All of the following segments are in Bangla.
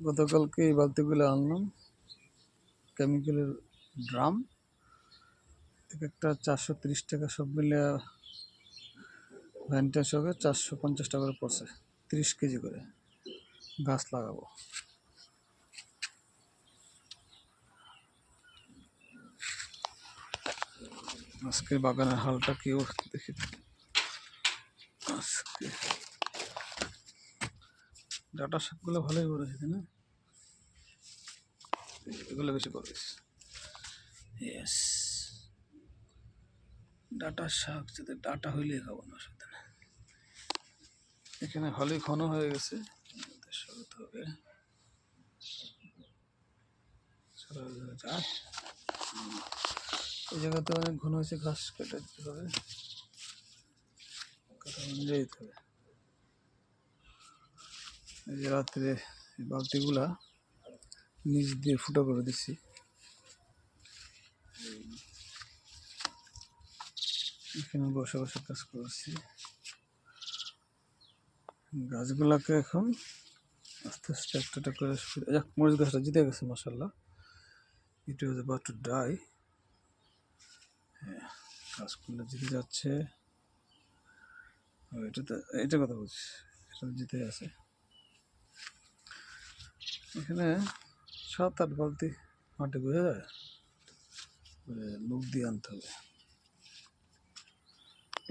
গতকালকে এই বালতিগুলো আনলাম, কেমিক্যালের ড্রাম, এক একটা 430 টাকা, সব মিলে ভ্যানটা সবে 450 টাকা করে পড়ছে, 30 কেজি করে। গাছ লাগাবো। আজকে বাগানের হালটা কি দেখি। আজকে ডাটা শাকগুলো ভালোই করেছে, তাই না? এগুলো বেশি করেছে। ইয়েস, ডাটা শাক যাতে ডাটা হইলে খাবো না, সাথে না। এখানে ভালোই ঘন হয়ে গেছে, সরাতে হবে। এই জায়গাতে অনেক ঘন হয়েছে, ঘাস কেটে দিতে হবে, যেতে হবে। এই যে রাত্রে বালতিগুলা নিচ দিয়ে ফুটো করে দিচ্ছি। এখানে বসে বসে কাজ করছি। গাছগুলাকে এখন আস্তে আস্তে একটা করে মরিচ গাছটা জিতে গেছে, মাশাআল্লাহ। ইট ওয়াজ অ্যাবাউট টু ডাই। হ্যাঁ, গাছগুলো জিতে যাচ্ছে। এটা কথা বলছি, এটা জিতে আছে। এখানে 7-8 বালতি মাটি বোঝা যায়, লোক দিয়ে আনতে হবে।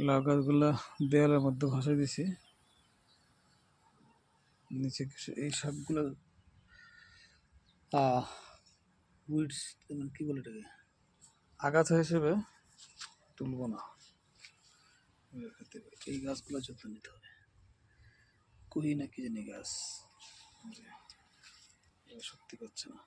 লাউ গাছগুলা দেয়ালের মধ্যে ভাসিয়ে দিছি। নিচে কিছু এই শাকগুলো উইডস, কি বলে এটাকে, আগাছা হিসেবে তুলব না, এই গাছগুলো যত্ন নিতে হবে। কুহি না কি জানি গাছ, সত্যি করছে না।